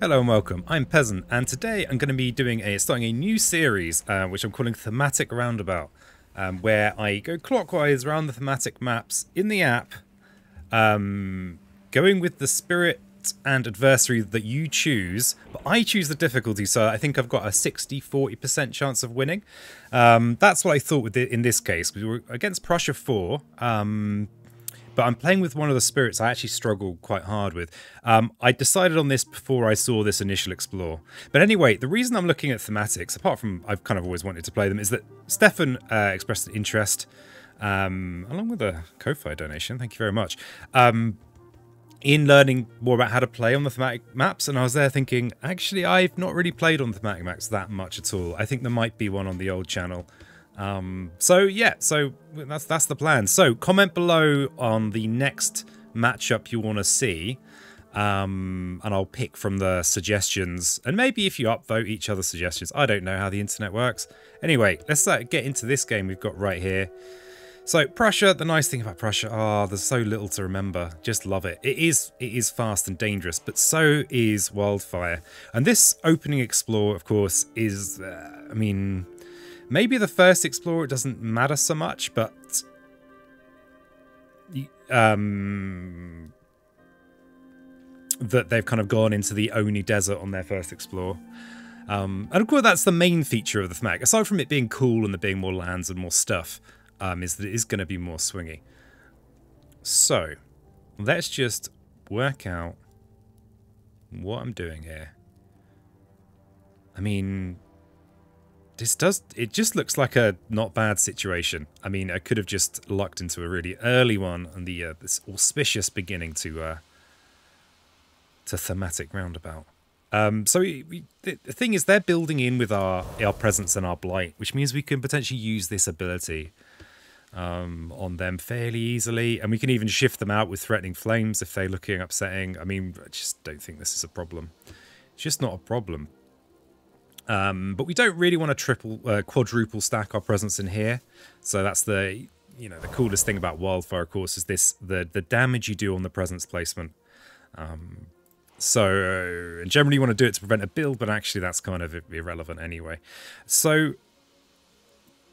Hello and welcome, I'm Peasant, and today I'm going to be starting a new series, which I'm calling Thematic Roundabout, where I go clockwise around the thematic maps in the app, going with the spirit and adversary that you choose, but I choose the difficulty, so I think I've got a 60-40% chance of winning. That's what I thought in this case, because we were against Prussia 4, but I'm playing with one of the spirits I actually struggled quite hard with. I decided on this before I saw this initial explore. But anyway, the reason I'm looking at thematics, apart from I've kind of always wanted to play them, is that Stefan expressed an interest, along with a Ko-Fi donation, thank you very much, in learning more about how to play on the thematic maps. And I was there thinking, actually, I've not really played on the thematic maps that much at all. I think there might be one on the old channel. So that's the plan. So comment below on the next matchup you want to see, and I'll pick from the suggestions, and maybe if you upvote each other's suggestions. I don't know how the internet works. Anyway, let's get into this game we've got right here. So Prussia, the nice thing about Prussia, there's so little to remember. Just love it. It is fast and dangerous, but so is Wildfire. And this opening explore, of course, is I mean, maybe the first explorer doesn't matter so much, but that they've kind of gone into the Oni Desert on their first explore. And of course, that's the main feature of the thematic. Aside from it being cool and there being more lands and more stuff, is that it is going to be more swingy. So, let's just work out what I'm doing here. I mean, it just looks like a not bad situation. I mean, I could have just lucked into a really early one and this auspicious beginning to Thematic Roundabout. So the thing is, they're building in with our presence and our blight, which means we can potentially use this ability on them fairly easily, and we can even shift them out with threatening flames if they're looking upsetting. I mean, I just don't think this is a problem. It's just not a problem. But we don't really want to quadruple stack our presence in here. So that's the coolest thing about Wildfire, of course, is the damage you do on the presence placement. So generally you want to do it to prevent a build, but actually that's kind of irrelevant anyway. So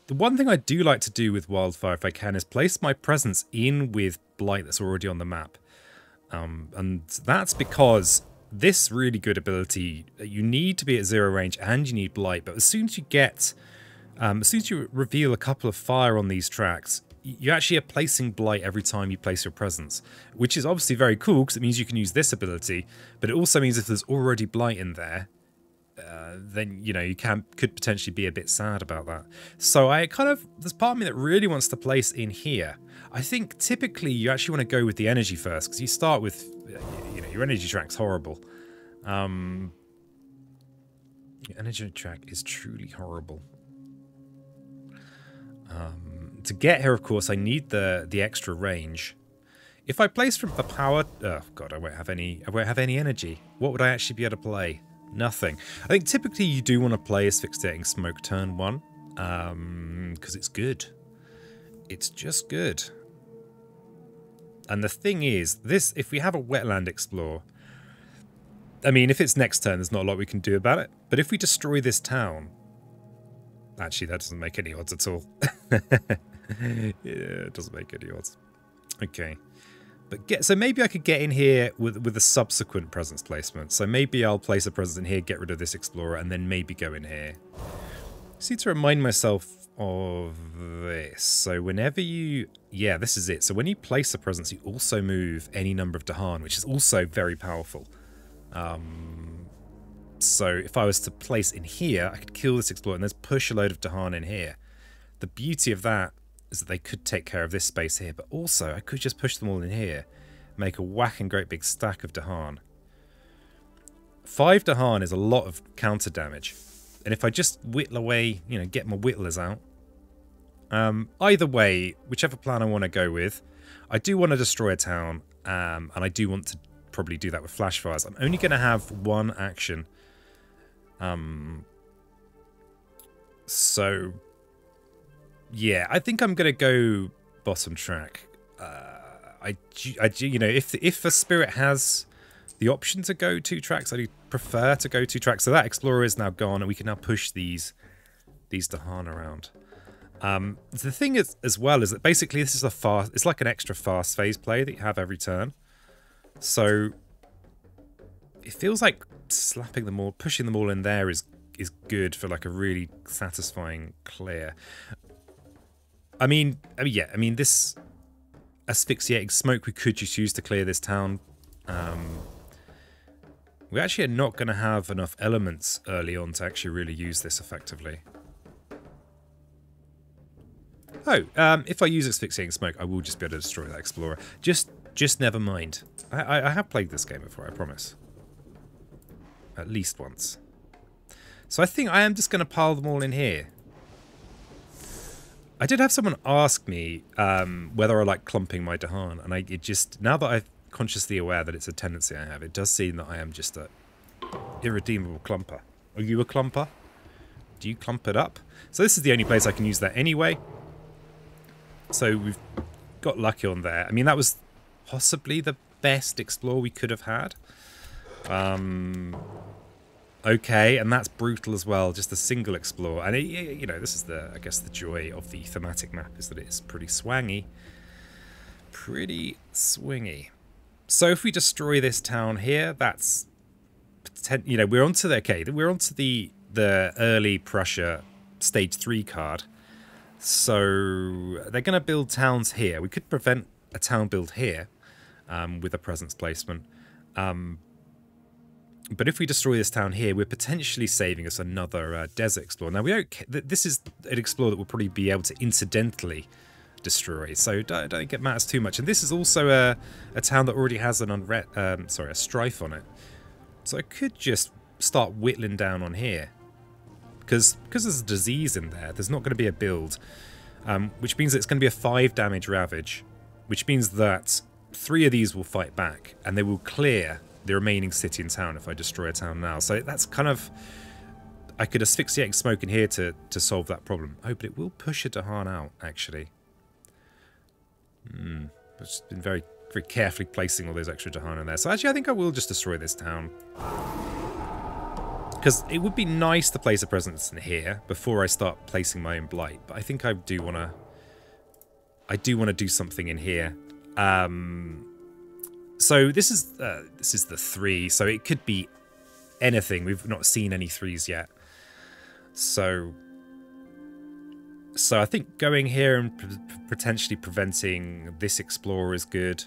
the one thing I do like to do with Wildfire, if I can, is place my presence in with blight that's already on the map. And that's because this really good ability, you need to be at 0 range and you need blight, but as soon as you reveal a couple of fire on these tracks, you actually are placing blight every time you place your presence, which is obviously very cool because it means you can use this ability, but it also means if there's already blight in there, then you could potentially be a bit sad about that. So there's part of me that really wants to place in here. I think typically you actually want to go with the energy first, because you start with, your energy track's horrible. Your energy track is truly horrible. To get here, of course, I need the extra range. If I place from the power, oh god, I won't have any energy. What would I actually be able to play? Nothing. I think typically you do want to play Asphyxiating Smoke turn 1, because it's good. It's just good. And the thing is, if we have a wetland explore, I mean, if it's next turn, there's not a lot we can do about it. But if we destroy this town, actually, that doesn't make any odds at all. Yeah, it doesn't make any odds. Okay. But so maybe I could get in here with a subsequent presence placement. So maybe I'll place a presence in here, get rid of this explorer, and then maybe go in here. Just need to remind myself of this. So whenever yeah, this is it. So when you place a presence, you also move any number of Dahan, which is also very powerful. So if I was to place in here, I could kill this explorer and then push a load of Dahan in here. The beauty of that is that they could take care of this space here, but also I could just push them all in here, make a whacking great big stack of Dahan. 5 Dahan is a lot of counter damage, and if I just whittle away, get my whittlers out. Either way, whichever plan I want to go with, I do want to destroy a town, and I do want to probably do that with flash fires. I'm only going to have one action. So yeah, I think I'm going to go bottom track. If a spirit has the option to go 2 tracks. I do prefer to go 2 tracks. So that Explorer is now gone, and we can now push these Dahan around. The thing is, as well, is that basically this is a fast. It's like an extra fast phase play that you have every turn. So it feels like slapping them all, pushing them all in there is good for like a really satisfying clear. I mean, this asphyxiating smoke we could just use to clear this town. We actually are not going to have enough elements early on to actually really use this effectively. Oh, if I use asphyxiating smoke, I will just be able to destroy that Explorer. Just never mind. I have played this game before, I promise. At least once. So I think I am just going to pile them all in here. I did have someone ask me whether I like clumping my Dahan, and now that I'm consciously aware that it's a tendency I have, it does seem that I am just a irredeemable clumper. Are you a clumper? Do you clump it up? So this is the only place I can use that anyway. So we've got lucky on there. I mean, that was possibly the best explore we could have had. Okay, and that's brutal as well, just a single explore. And, you know, this is I guess the joy of the thematic map is that it's pretty swangy. Pretty swingy. So if we destroy this town here, that's, you know, we're onto the early Prussia stage 3 card. So they're going to build towns here. We could prevent a town build here with a presence placement. But if we destroy this town here, we're potentially saving us another desert explorer. Now, this is an explorer that we'll probably be able to incidentally destroy, so don't think it matters too much. And this is also a town that already has a strife on it. So I could just start whittling down on here. Because there's a disease in there, there's not going to be a build. Which means it's going to be a 5 damage ravage. Which means that 3 of these will fight back, and they will clear the remaining city and town if I destroy a town now. So that's kind of... I could asphyxiate smoke in here to solve that problem. Oh, but it will push a Dahan out, actually. I've just been very, very carefully placing all those extra Dahan in there. So actually, I think I will just destroy this town. Because it would be nice to place a presence in here before I start placing my own blight. But I think I do want to... do something in here. So this is the 3, so it could be anything. We've not seen any 3s yet. So I think going here and potentially preventing this Explorer is good.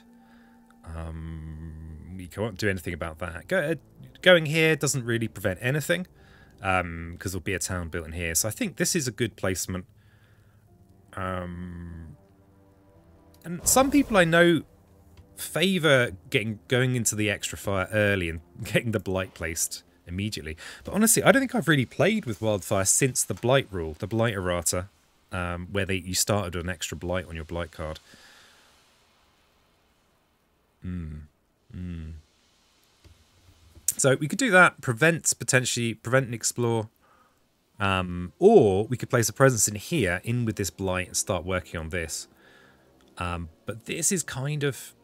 You can't do anything about that. Going here doesn't really prevent anything, because there'll be a town built in here. So I think this is a good placement. And some people I know favour going into the extra fire early and getting the blight placed immediately. But honestly, I don't think I've really played with Wildfire since the blight rule, the blight errata, where you started with an extra blight on your blight card. So we could do that, potentially prevent and explore, or we could place a presence in here, in with this blight, and start working on this. But this is kind of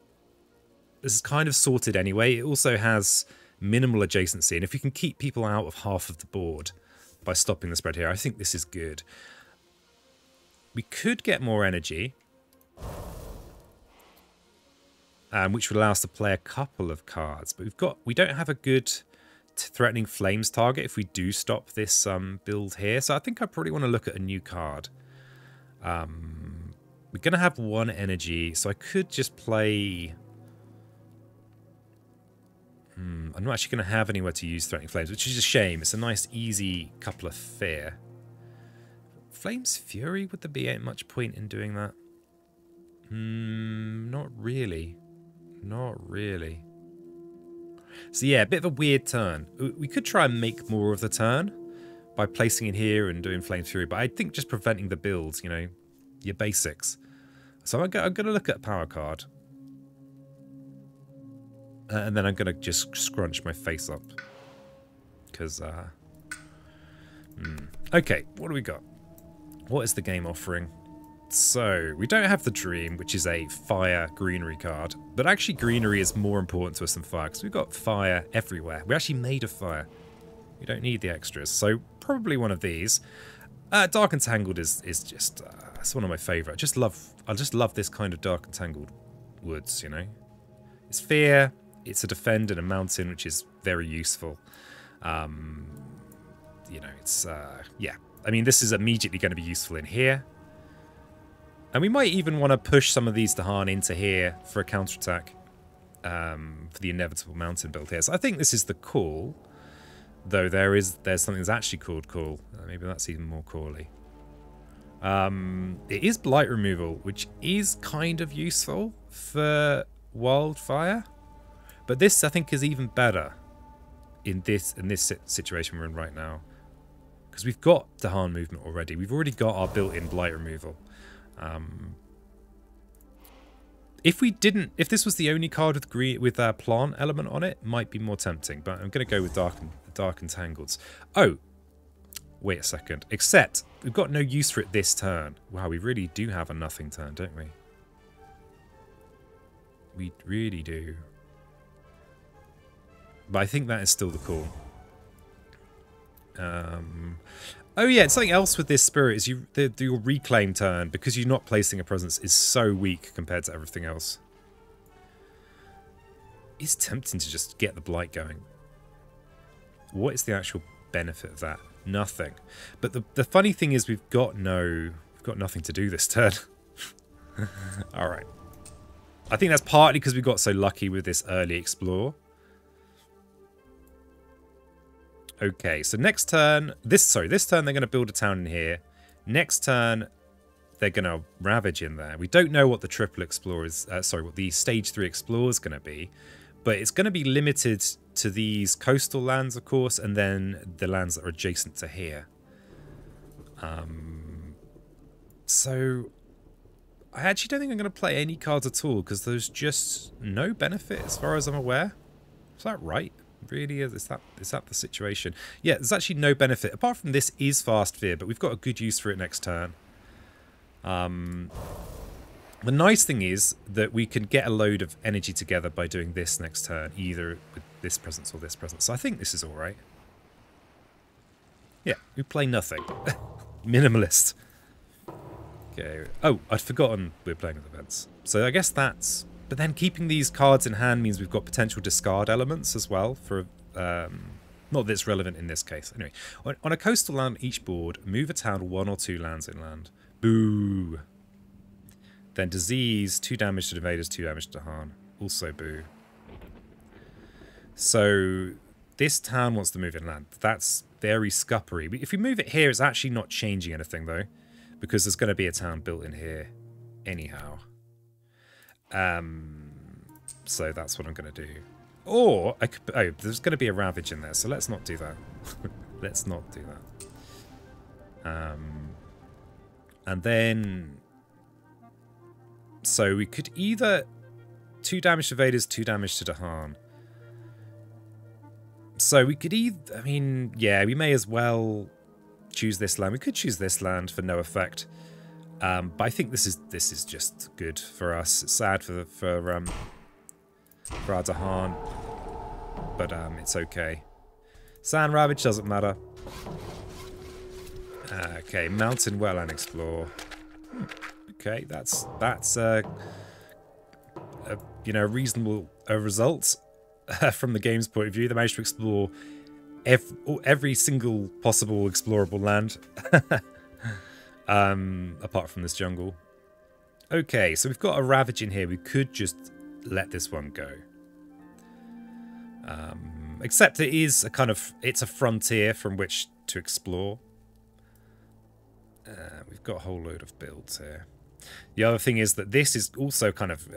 sorted anyway. It also has minimal adjacency, and if we can keep people out of half of the board by stopping the spread here, I think this is good. We could get more energy, which would allow us to play a couple of cards, but we don't have a good threatening flames target if we do stop this build here. So I think I probably want to look at a new card. We're going to have 1 energy, so I could just play... I'm not actually going to have anywhere to use Threatening Flames, which is a shame. It's a nice, easy couple of fear. Flames Fury, would there be much point in doing that? Not really. Not really. So yeah, a bit of a weird turn. We could try and make more of the turn by placing in here and doing Flame Fury, but I think just preventing the builds, you know, your basics. So I'm going to look at a power card. And then I'm going to just scrunch my face up. Because, Okay, what do we got? What is the game offering? So, we don't have the Dream, which is a fire greenery card. But actually greenery is more important to us than fire, because we've got fire everywhere. We're actually made of fire. We don't need the extras. So probably one of these. Dark and Tangled is just it's one of my favourite. I just love this kind of Dark and Tangled woods, you know. It's fear, it's a defend and a mountain, which is very useful. You know, it's yeah. I mean, this is immediately going to be useful in here. And we might even want to push some of these Dahan into here for a counterattack for the inevitable mountain build here. So I think this is the call, though there's something that's actually called call. Maybe that's even more cally. It is blight removal, which is kind of useful for Wildfire. But this, I think, is even better in this situation we're in right now. Because we've got Dahan movement already. We've already got our built-in blight removal. If this was the only card with green with a plant element on it, might be more tempting. But I'm going to go with dark and tangleds. Oh, wait a second. Except we've got no use for it this turn. Wow, we really do have a nothing turn, don't we? We really do. But I think that is still the call. Oh yeah, something else with this spirit is your reclaim turn, because you're not placing a presence, is so weak compared to everything else. It's tempting to just get the blight going. What is the actual benefit of that? Nothing. But the funny thing is we've got nothing to do this turn. All right. I think that's partly because we got so lucky with this early explore. Okay, so next turn, this turn they're going to build a town in here. Next turn, they're going to ravage in there. We don't know what the triple explore is, what the stage 3 explore is going to be, but it's going to be limited to these coastal lands, of course, and then the lands that are adjacent to here. So I actually don't think I'm going to play any cards at all, because there's just no benefit as far as I'm aware. Is that right? Really, is that the situation? Yeah, there's actually no benefit apart from this is fast fear, but we've got a good use for it next turn. The nice thing is that we can get a load of energy together by doing this next turn, either with this presence or this presence. So I think this is all right. Yeah, we play nothing. Minimalist. Okay. Oh, I'd forgotten we're playing with events. So I guess that's. But then keeping these cards in hand means we've got potential discard elements as well for, not that it's relevant in this case. Anyway, on a coastal land each board, move a town 1 or 2 lands inland. Boo. Then disease, 2 damage to invaders, 2 damage to Dahan. Also boo. So this town wants to move inland. That's very scuppery. If we move it here, it's actually not changing anything though, because there's going to be a town built in here anyhow. So that's what I'm going to do. Or I could. Oh, there's going to be a ravage in there, so let's not do that. Let's not do that. And then, so we could either 2 damage to invaders, 2 damage to Dahan. So we could either. I mean, yeah, we may as well choose this land. We could choose this land for no effect. But I think this is just good for us. It's sad for our Dahan, but it's okay. Sand Ravage doesn't matter. Okay, Mountain Well and Explore. Okay, that's you know, reasonable result from the game's point of view. They managed to explore every single possible explorable land. Apart from this jungle. Okay, so we've got a ravage in here. We could just let this one go. Except it is a kind of, it's a frontier from which to explore. We've got a whole load of builds here. The other thing is that this is also kind of,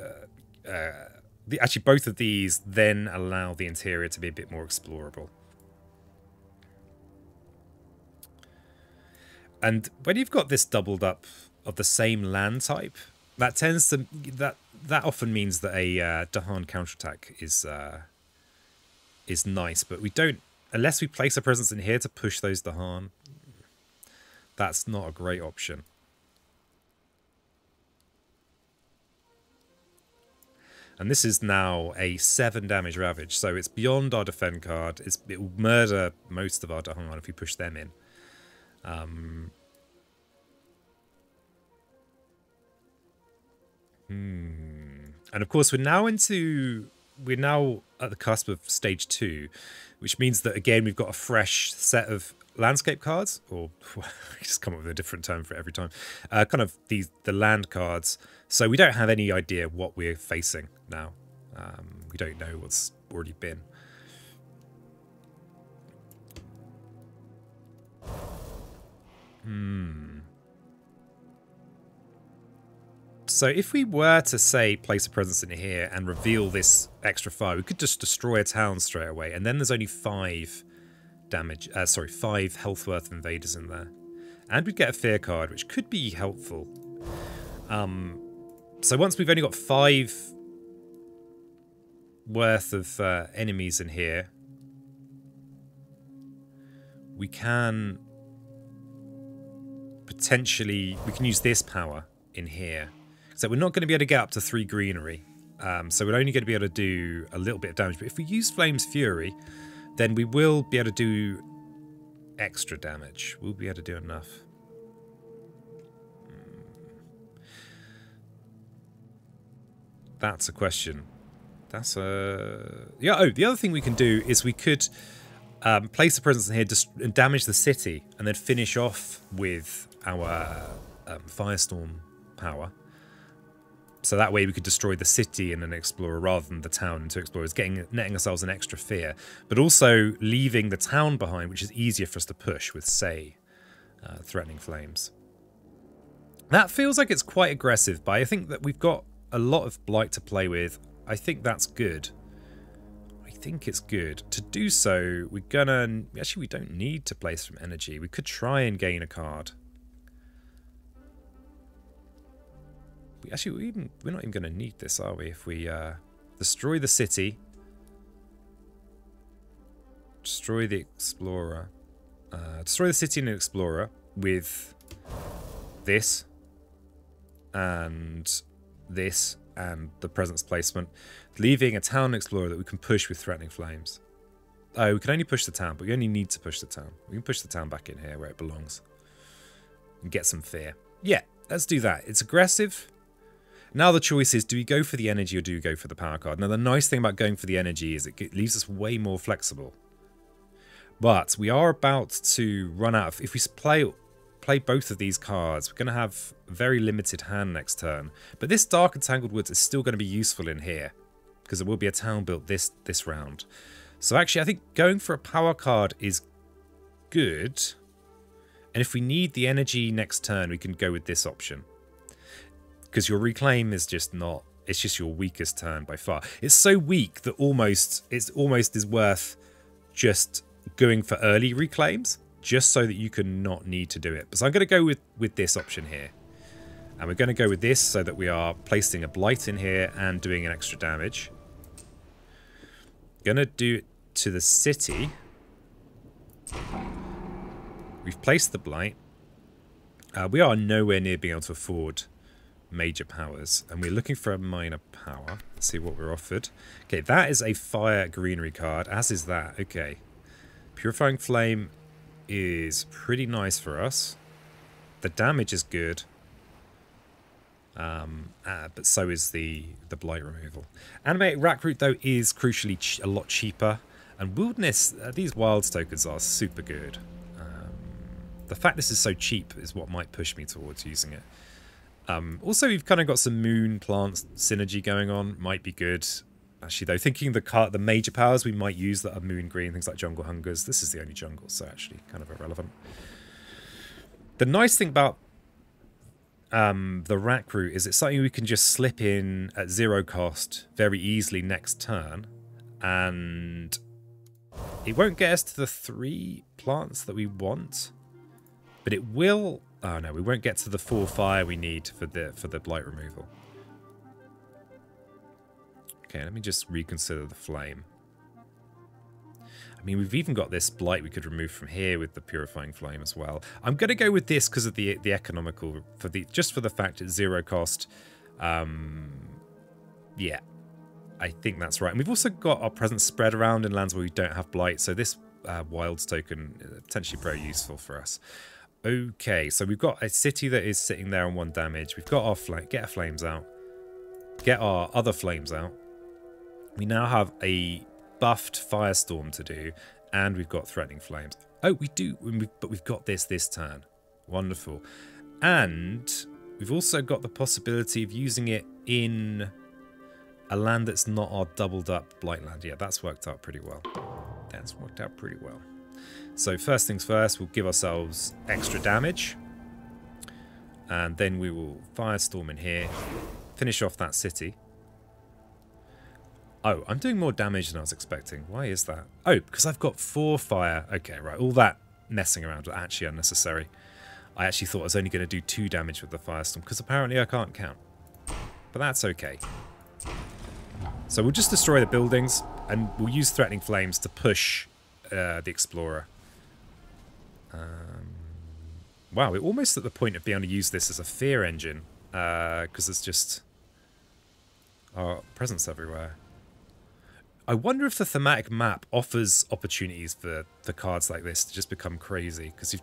actually both of these then allow the interior to be a bit more explorable. And when you've got this doubled up of the same land type, that tends to that often means that a Dahan counterattack is nice, but we don't, unless we place a presence in here to push those Dahan. That's not a great option. And this is now a 7 damage ravage, so it's beyond our defend card. It will murder most of our Dahangan if we push them in. And of course, we're now at the cusp of stage 2, which means that again we've got a fresh set of landscape cards, or just come up with a different term for it every time. Kind of the land cards. So we don't have any idea what we're facing now. We don't know what's already been. So if we were to, say, place a presence in here and reveal this extra fire, we could just destroy a town straight away, and then there's only 5 health worth invaders in there. And we'd get a fear card, which could be helpful. So once we've only got 5 worth of enemies in here, we can potentially use this power in here. So we're not going to be able to get up to 3 greenery. So we're only going to be able to do a little bit of damage. But if we use Flame's Fury, then we will be able to do extra damage. We'll be able to do enough. That's a question. That's a... Yeah, oh, the other thing we can do is we could place a presence in here, and damage the city, and then finish off with our Firestorm power. So that way we could destroy the city in an Explorer rather than the town in 2 Explorers, netting ourselves an extra fear, but also leaving the town behind, which is easier for us to push with, say, Threatening Flames. That feels like it's quite aggressive, but I think that we've got a lot of Blight to play with. I think that's good. I think it's good. To do so, we're gonna... Actually, we don't need to place from energy. We could try and gain a card. Actually, we're not even going to need this, are we? If we destroy the city, destroy the Explorer, destroy the city and the Explorer with this and the presence placement, leaving a town Explorer that we can push with Threatening Flames. Oh, we can only push the town, but we only need to push the town. We can push the town back in here where it belongs and get some fear. Yeah, let's do that. It's aggressive. Now the choice is, do we go for the energy or do we go for the power card? Now the nice thing about going for the energy is it leaves us way more flexible. But we are about to run out of... If we play both of these cards, we're going to have a very limited hand next turn. But this Dark and Tangled Woods is still going to be useful in here, because there will be a town built this round. So actually I think going for a power card is good. And if we need the energy next turn, we can go with this option. Because your Reclaim is just not... It's just your weakest turn by far. It's so weak that it almost is worth just going for early Reclaims, just so that you can not need to do it. So I'm going to go with this option here. And we're going to go with this so that we are placing a Blight in here and doing an extra damage. Going to do it to the city. We've placed the Blight. We are nowhere near being able to afford major powers, and we're looking for a minor power. Let's see what we're offered. Okay, that is a fire greenery card, as is that. Okay, Purifying Flame is pretty nice for us. The damage is good, but so is the blight removal. Animated Rackroot though is crucially a lot cheaper, and Wilderness, these wilds tokens are super good. The fact this is so cheap is what might push me towards using it. Also, we've kind of got some moon plants synergy going on. Might be good. Actually, though, thinking the major powers we might use that are moon green, things like Jungle Hungers. This is the only jungle, so actually kind of irrelevant. The nice thing about the Rackroot is it's something we can just slip in at 0 cost very easily next turn. And it won't get us to the 3 plants that we want. But it will... Oh no, we won't get to the 4 fire we need for the blight removal. Okay, let me just reconsider the flame. I mean, we've even got this blight we could remove from here with the purifying flame as well. I'm going to go with this because of the economical, just for the fact it's 0 cost. Yeah, I think that's right. And we've also got our presence spread around in lands where we don't have blight. So this wilds token is potentially very useful for us. Okay, so we've got a city that is sitting there on 1 damage. We've got our get our flames out. Get our other flames out. We now have a buffed firestorm to do, and we've got threatening flames. Oh, we do, but we've got this turn. Wonderful. And we've also got the possibility of using it in a land that's not our doubled up blight land. Yeah, that's worked out pretty well. That's worked out pretty well. So first things first, we'll give ourselves extra damage. And then we will firestorm in here. Finish off that city. Oh, I'm doing more damage than I was expecting. Why is that? Oh, because I've got 4 fire. Okay, right. All that messing around was actually unnecessary. I actually thought I was only going to do 2 damage with the firestorm, because apparently I can't count. But that's okay. So we'll just destroy the buildings, and we'll use threatening flames to push the explorer. Wow, we're almost at the point of being able to use this as a fear engine, because there's just our presence everywhere. I wonder if the thematic map offers opportunities for cards like this to just become crazy, because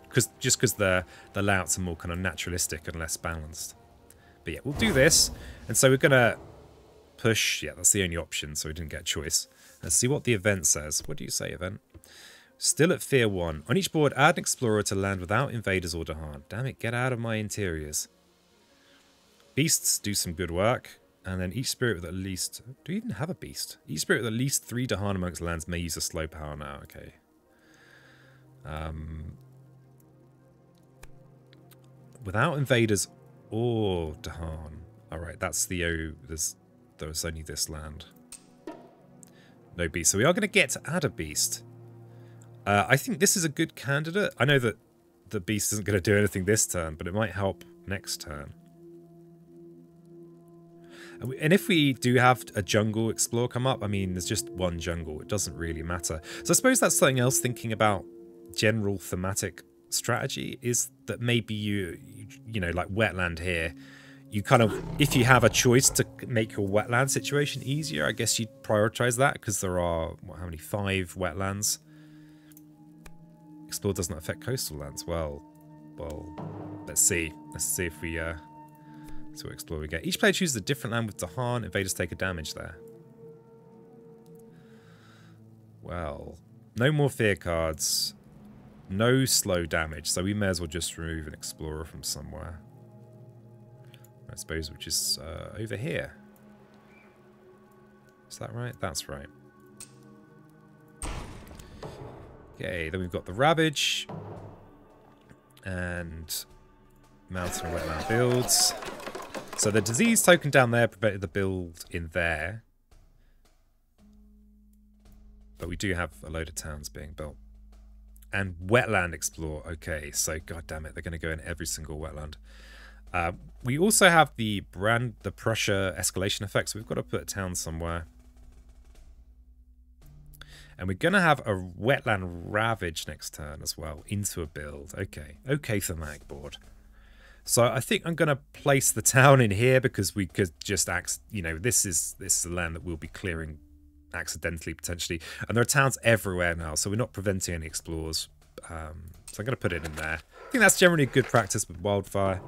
the layouts are more kind of naturalistic and less balanced. But yeah, we'll do this, and so we're gonna push. Yeah, that's the only option, so we didn't get a choice. Let's see what the event says. What do you say, event? Still at Fear 1. On each board, add an explorer to land without invaders or Dahan. Damn it, get out of my interiors. Beasts do some good work. And then each spirit with at least... Do we even have a beast? Each spirit with at least 3 Dahan amongst lands may use a slow power now. Okay. Without invaders or Dahan. Alright, that's the... there's only this land. No beast. So we are going to get to add a beast. I think this is a good candidate. I know that the beast isn't going to do anything this turn, but it might help next turn. And if we do have a jungle explore come up, I mean, there's just 1 jungle. It doesn't really matter. So I suppose that's something else thinking about general thematic strategy, is that maybe you know, like wetland here, you kind of, if you have a choice to make your wetland situation easier, I guess you'd prioritize that, because there are, what, how many? 5 wetlands. Explore doesn't affect coastal lands. Well, let's see. Let's see if we so what explore we get. Each player chooses a different land with Dahan. Invaders take a damage there. Well, no more fear cards. No slow damage, so we may as well just remove an explorer from somewhere. I suppose, which is over here. Is that right? That's right. Okay, then we've got the Ravage and Mountain and Wetland builds. So the disease token down there prevented the build in there. But we do have a load of towns being built. And Wetland Explore. Okay, so god damn it, they're going to go in every single wetland. We also have the Prussia escalation effect, so we've got to put a town somewhere. And we're going to have a Wetland Ravage next turn as well, into a build. Okay, okay, thematic board. So I think I'm going to place the town in here, because we could just, you know, this is a land that we'll be clearing accidentally, potentially. And there are towns everywhere now, so we're not preventing any explorers. So I'm going to put it in there. I think that's generally good practice with Wildfire,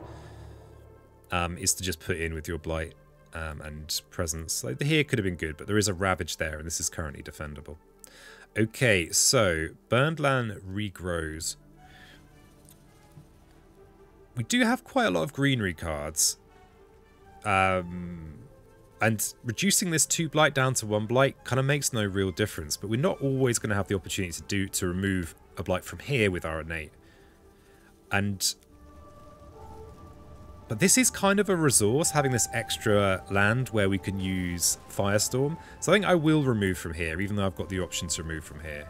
is to just put in with your Blight and Presence. Like, here could have been good, but there is a Ravage there, and this is currently defendable. Okay, so Burned Land regrows. We do have quite a lot of greenery cards. And reducing this 2 blight down to 1 blight kind of makes no real difference, but we're not always going to have the opportunity to remove a blight from here with our innate. But this is kind of a resource, having this extra land where we can use Firestorm. So I think I will remove from here, even though I've got the option to remove from here.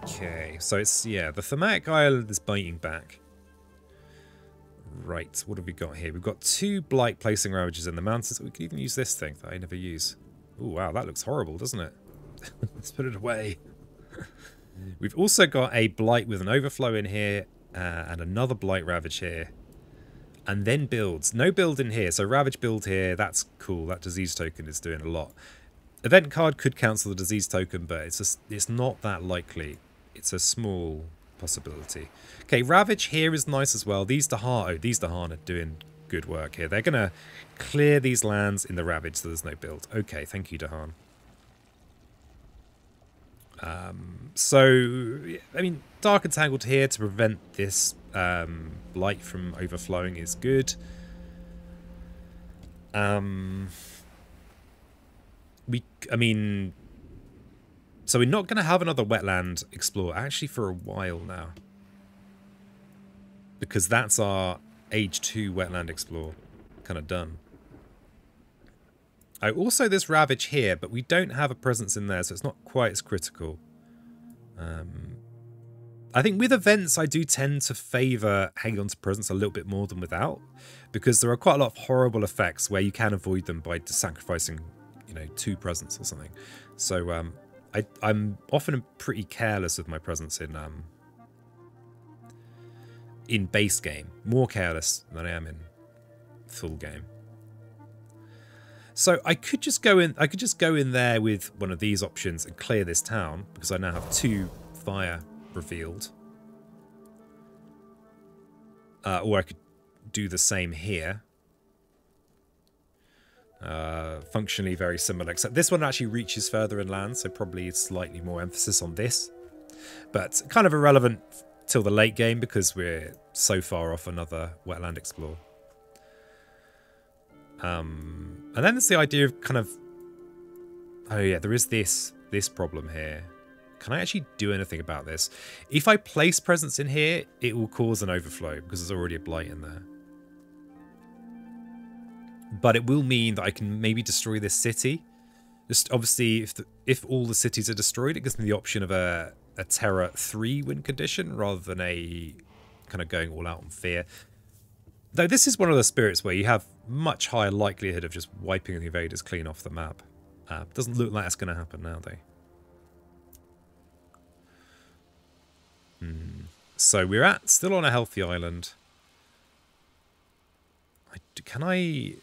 Okay, so it's, yeah, the Thematic Island is biting back. Right, what have we got here? We've got 2 blight placing ravages in the mountains. We could even use this thing that I never use. Oh wow, that looks horrible, doesn't it? Let's put it away. We've also got a blight with an overflow in here, and another blight ravage here. and then builds. No build in here, so Ravage build here, that's cool. That disease token is doing a lot. Event card could cancel the disease token, but it's not that likely. It's a small possibility. Okay, Ravage here is nice as well. These Dahan are doing good work here. They're going to clear these lands in the Ravage so there's no build. Okay, thank you, Dahan. So, I mean, Dark Entangled here to prevent this blight from overflowing is good. I mean, so we're not going to have another wetland explore actually for a while now, because that's our age 2 wetland explore kind of done. Oh, also this Ravage here, but we don't have a presence in there, so it's not quite as critical. I think with events, I do tend to favour hanging on to presence a little bit more than without, because there are quite a lot of horrible effects where you can avoid them by sacrificing, you know, 2 presence or something. So I'm often pretty careless with my presence in base game, more careless than I am in full game. So I could just go in. I could just go in there with one of these options and clear this town, because I now have 2 fire revealed. Or I could do the same here. Functionally very similar, except this one actually reaches further inland, so probably slightly more emphasis on this. But kind of irrelevant till the late game because we're so far off another wetland explore. And then there's the idea of kind of, oh yeah, there is this problem here. Can I actually do anything about this? If I place presence in here, it will cause an overflow because there's already a blight in there. But it will mean that I can maybe destroy this city. Just obviously, if all the cities are destroyed, it gives me the option of a Terror 3 win condition rather than a kind of going all out on fear. Though this is one of the spirits where you have much higher likelihood of just wiping the invaders clean off the map. Doesn't look like that's going to happen now, though. So we're still on a healthy island.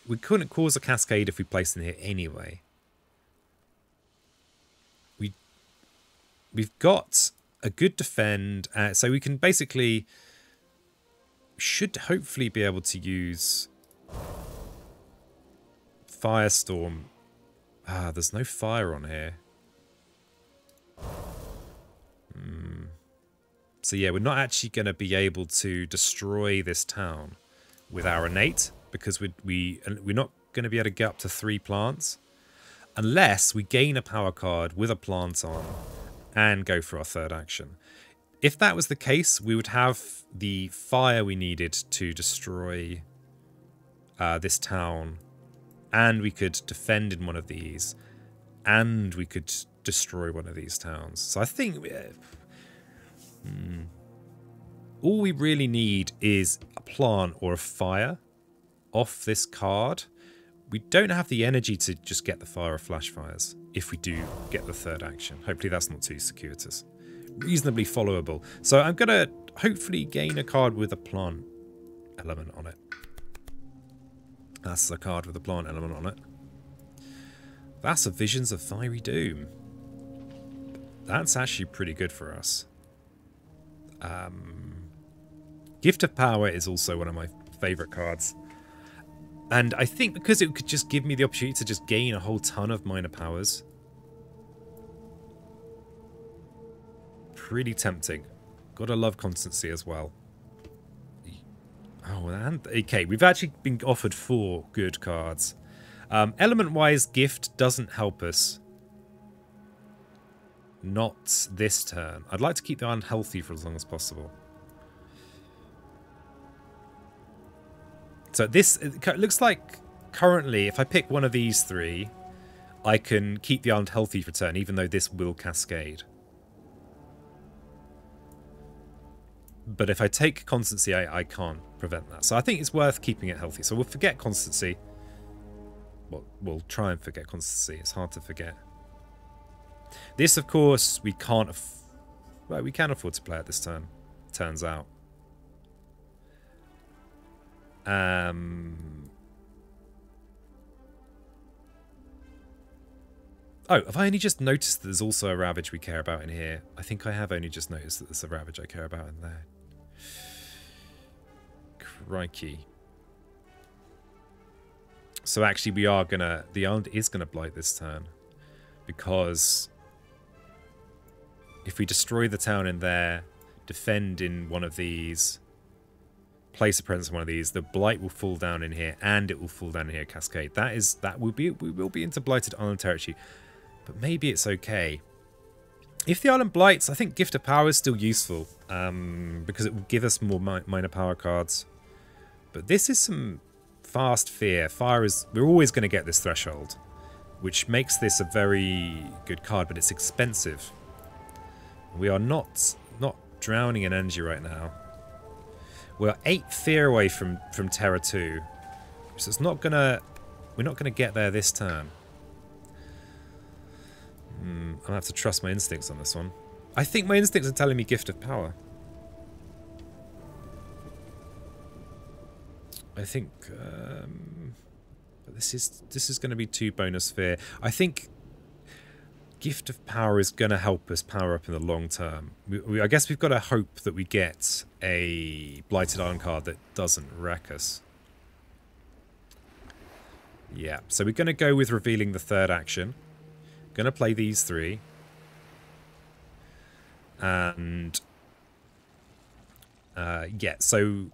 We couldn't cause a cascade if we placed in here anyway. We've got a good defend, so we can basically should hopefully be able to use Firestorm. There's no fire on here. So yeah, we're not actually going to be able to destroy this town with our innate, because we're not going to be able to get up to 3 plants unless we gain a power card with a plant on and go for our 3rd action. If that was the case, we would have the fire we needed to destroy this town, and we could defend in one of these, and we could destroy one of these towns. So I think all we really need is a plant or a fire off this card. We don't have the energy to just get the fire or flash fires if we do get the 3rd action. Hopefully that's not too circuitous. Reasonably followable. So I'm going to hopefully gain a card with a plant element on it. That's the card with a plant element on it. That's a Visions of Fiery Doom. That's actually pretty good for us. Gift of Power is also one of my favourite cards. And I think because it could just give me the opportunity to just gain a whole ton of minor powers. Pretty tempting. Gotta love Constancy as well. Oh, and okay, we've actually been offered 4 good cards. Element-wise, Gift doesn't help us. Not this turn. I'd like to keep the unhealthy for as long as possible. So this looks like currently, if I pick one of these 3, I can keep the unhealthy for turn, even though this will cascade. But if I take Constancy, I can't prevent that. So I think it's worth keeping it healthy. So we'll forget Constancy. Well, we'll try and forget Constancy. It's hard to forget. This, of course, we can't. Well, we can afford to play it this turn. Turns out. Oh, have I only just noticed that there's also a ravage we care about in here? I think I have only just noticed that there's a ravage I care about in there. Crikey. So actually we are gonna... The island is gonna blight this turn. Because... if we destroy the town in there, defend in one of these, place a presence in one of these, the blight will fall down in here, and it will fall down in here, cascade. We will be into blighted island territory. But maybe it's okay. If the island blights, I think Gift of Power is still useful. Because it will give us more minor power cards. But this is some fast fear. Fire is... we're always going to get this threshold. Which makes this a very good card, but it's expensive. We are not drowning in energy right now. We're 8 fear away from Terra 2. So it's not going to... we're not going to get there this turn. I'm going to have to trust my instincts on this one. I think my instincts are telling me Gift of Power. I think... but this is going to be 2 bonus fear. I think Gift of Power is going to help us power up in the long term. I guess we've got to hope that we get a Blighted Island card that doesn't wreck us. Yeah, so we're going to go with revealing the 3rd action. Going to play these 3. And... yeah, so...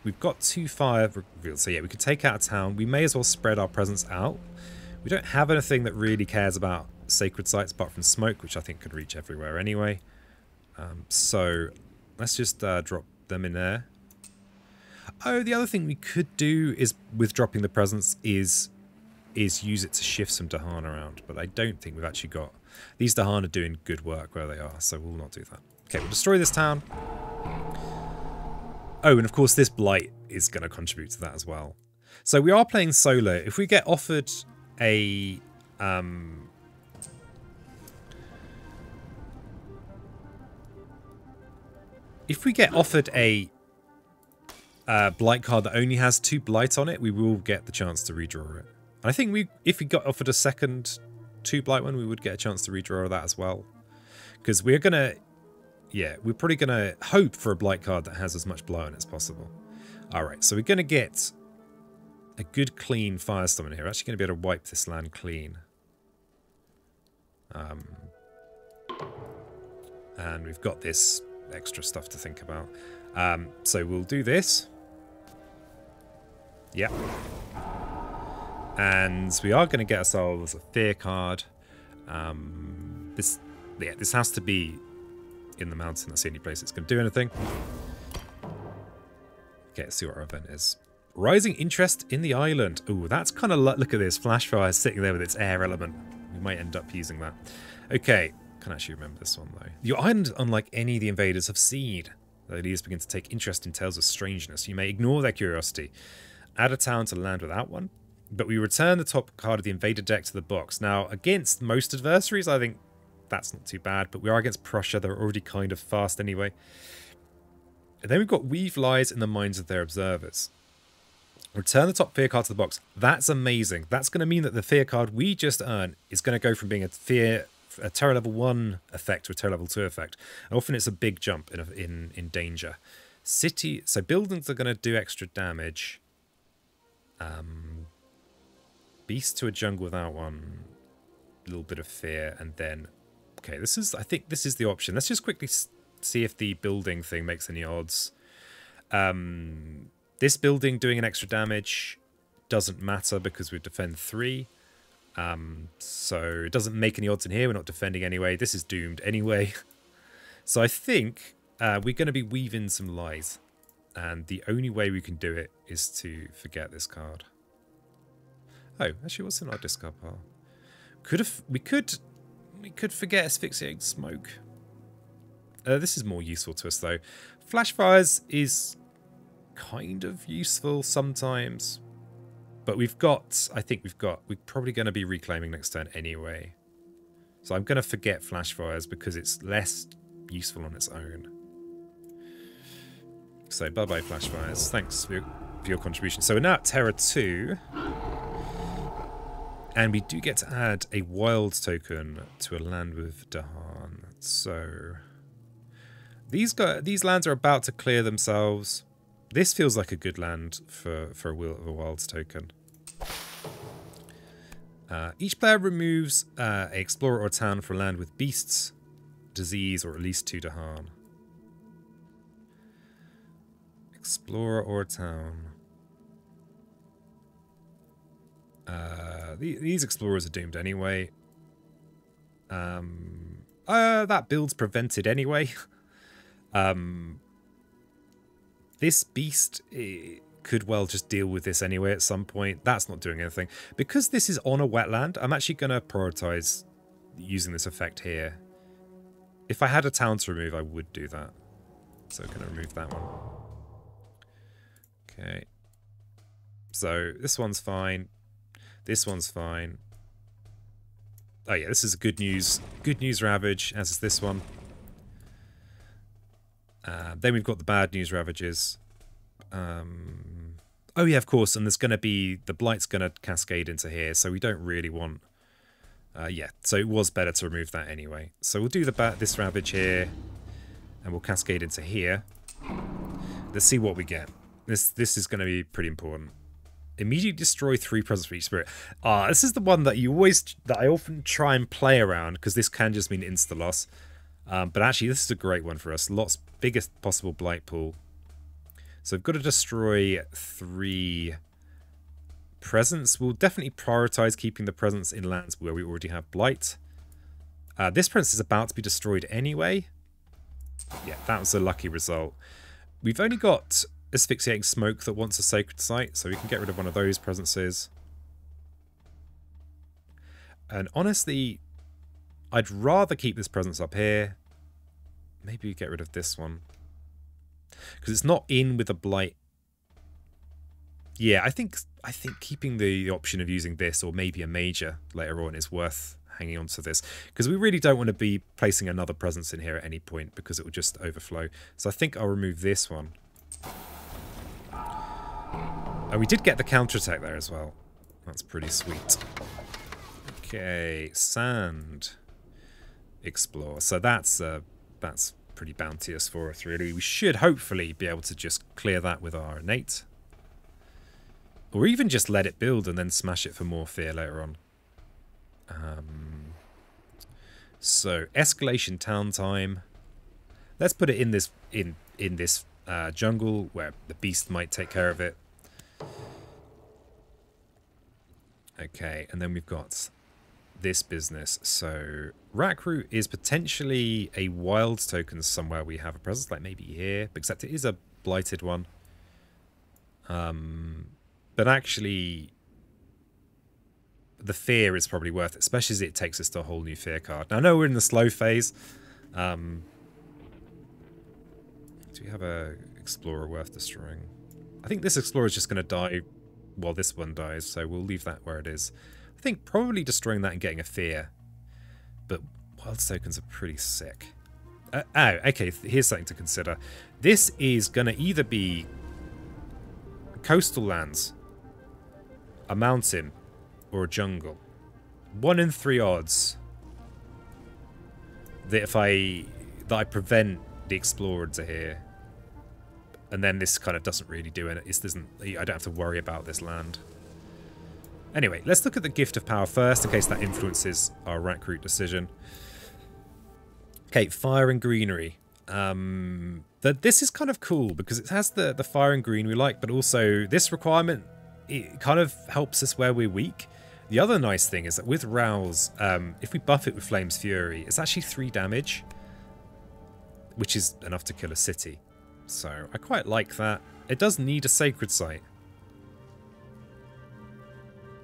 we've got 2 fire revealed. So yeah, we could take out a town. We may as well spread our presence out. We don't have anything that really cares about sacred sites apart from smoke, which I think could reach everywhere anyway. So let's just drop them in there. Oh, the other thing we could do is, with dropping the presence, is use it to shift some Dahan around. But I don't think we've actually got... these Dahan are doing good work where they are, so we'll not do that. Okay, we'll destroy this town. Oh, and of course this blight is going to contribute to that as well. So we are playing solo. If we get offered a... if we get offered a blight card that only has 2 blight on it, we will get the chance to redraw it. And I think if we got offered a second 2 blight one, we would get a chance to redraw that as well. Because we're going to... yeah, we're probably going to hope for a blight card that has as much blow on it as possible. Alright, so we're going to get a good clean firestorm in here. We're actually going to be able to wipe this land clean. And we've got this extra stuff to think about. So we'll do this. Yep. And we are going to get ourselves a fear card. This has to be in the mountain. That's the only place it's going to do anything. Okay, let's see what our event is. Rising interest in the island. Ooh, that's kind of... look at this. Flashfire sitting there with its air element. We might end up using that. Okay. Can't actually remember this one, though. Your island, unlike any of the invaders, have seed. The leaders begin to take interest in tales of strangeness. You may ignore their curiosity. Add a town to land without one. But we return the top card of the invader deck to the box. Now, against most adversaries, I think that's not too bad. But we are against Prussia. They're already kind of fast anyway. And then we've got Weave Lies in the minds of their observers. Return the top fear card to the box. That's amazing. That's going to mean that the fear card we just earned is going to go from being a Terror level 1 effect to a Terror level 2 effect. And often it's a big jump in danger. So buildings are going to do extra damage. Beast to a jungle without one. A little bit of fear. And then... okay, I think this is the option. Let's just quickly see if the building thing makes any odds. This building doing an extra damage doesn't matter because we defend 3. So it doesn't make any odds in here. We're not defending anyway. This is doomed anyway. So I think we're going to be weaving some lies. And the only way we can do it is to forget this card. Oh, actually, what's in our discard pile? We could forget Asphyxiating Smoke. This is more useful to us, though. Flashfires is kind of useful sometimes. But we're probably going to be reclaiming next turn anyway. So I'm going to forget Flashfires because it's less useful on its own. So bye-bye flashfires. Thanks for your contribution. So we're now at Terra 2. And we do get to add a wild token to a land with Dahan. So these lands are about to clear themselves. This feels like a good land for a Wilds token. Each player removes an explorer or town for a land with beasts, disease, or at least 2 Dahan. Explorer or town. These explorers are doomed anyway. That build's prevented anyway. This beast could well just deal with this anyway at some point. That's not doing anything. Because this is on a wetland, I'm actually going to prioritize using this effect here. If I had a town to remove, I would do that. So I'm going to remove that one. Okay. So this one's fine. This one's fine. Oh yeah, this is a good news ravage, as is this one. Then we've got the bad news ravages. Oh yeah, of course, and there's going to be, the blight's going to cascade into here, so we don't really want... yeah, so it was better to remove that anyway. So we'll do this ravage here, and we'll cascade into here. Let's see what we get. This is going to be pretty important. Immediately destroy 3 presents for each spirit. This is the one that I often try and play around, because this can just mean insta loss. But actually, this is a great one for us. Lots biggest possible blight pool. So we've got to destroy 3 presents. We'll definitely prioritize keeping the presents in lands where we already have blight. This presence is about to be destroyed anyway. Yeah, that was a lucky result. We've only got asphyxiating smoke that wants a sacred site, so we can get rid of one of those presences. And honestly, I'd rather keep this presence up here. Maybe we get rid of this one, because it's not in with a blight. Yeah, I think keeping the option of using this or maybe a major later on is worth hanging on to this, because we really don't want to be placing another presence in here at any point, because it will just overflow. So I think I'll remove this one. And we did get the counterattack there as well. That's pretty sweet. Okay, sand. Explore. So that's pretty bounteous for us, really. We should hopefully be able to just clear that with our innate. Or even just let it build and then smash it for more fear later on. So, escalation town time. Let's put it in this jungle where the beast might take care of it. Okay, and then we've got this business. So Rackroot is potentially a wild token somewhere we have a presence, like maybe here, except it is a blighted one. But actually, the fear is probably worth it, especially as it takes us to a whole new fear card. Now I know we're in the slow phase. Do we have a explorer worth destroying? I think this explorer is just going to die while this one dies, so we'll leave that where it is. I think probably destroying that and getting a fear. But wild tokens are pretty sick. Okay, here's something to consider. This is going to either be coastal lands, a mountain, or a jungle. 1 in 3 odds that I prevent the explorer to here. And then this kind of doesn't really do it. I don't have to worry about this land. Anyway, let's look at the Gift of Power first, in case that influences our Rackroot decision. Okay, Fire and Greenery. This is kind of cool, because it has the fire and green we like, but also this requirement, it kind of helps us where we're weak. The other nice thing is that with Rouse, if we buff it with Flame's Fury, it's actually 3 damage, which is enough to kill a city. So I quite like that. It does need a sacred site,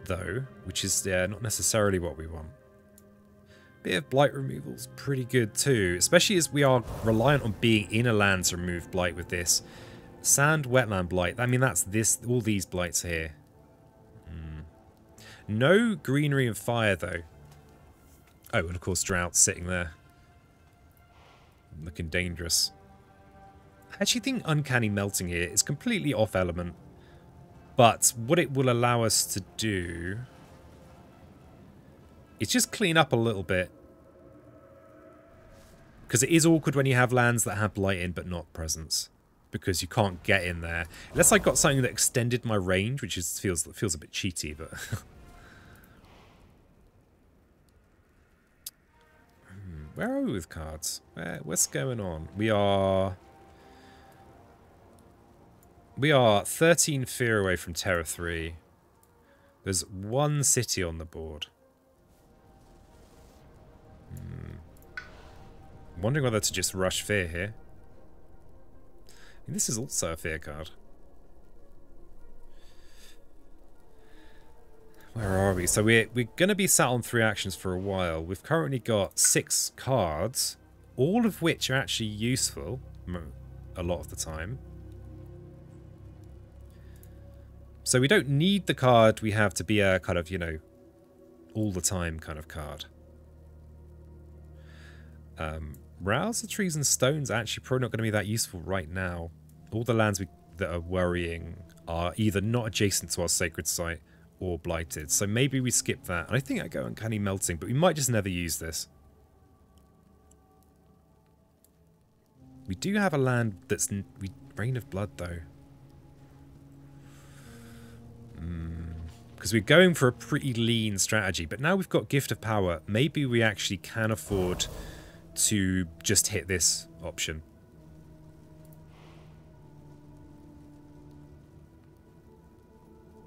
though, which is not necessarily what we want. Bit of blight removal's pretty good too, especially as we are reliant on being in a land to remove blight with this. Sand, wetland blight. I mean, that's all these blights here. No greenery and fire though. Oh, and of course drought sitting there, looking dangerous. I actually think Uncanny Melting here is completely off element. But what it will allow us to do is just clean up a little bit. Because it is awkward when you have lands that have blight in but not presence. Because you can't get in there. Unless I got something that extended my range, which is feels a bit cheaty, but... Where are we with cards? What's going on? We are 13 fear away from Terror 3. There's one city on the board. I'm wondering whether to just rush fear here. And this is also a fear card. Where are we? So we're going to be sat on 3 actions for a while. We've currently got 6 cards, all of which are actually useful a lot of the time. So we don't need the card we have to be a kind of, you know, all the time kind of card. Rouse the Trees and Stones are actually probably not going to be that useful right now. All the lands that are worrying are either not adjacent to our sacred site or blighted. So maybe we skip that. And I think I go Uncanny Melting, but we might just never use this. We do have a land that's... Rain of Blood, though. Because we're going for a pretty lean strategy. But now we've got Gift of Power. Maybe we actually can afford to just hit this option.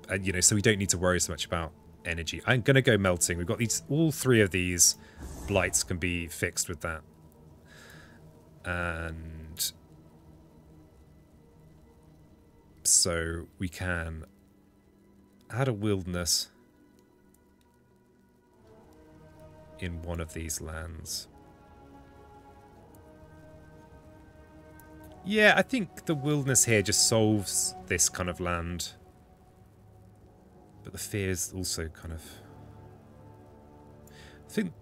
And, you know, so we don't need to worry so much about energy. I'm going to go Melting. We've got these, all 3 of these blights can be fixed with that. And so we can add a wilderness in one of these lands. Yeah, I think the wilderness here just solves this kind of land. But the fear is also kind of... I think...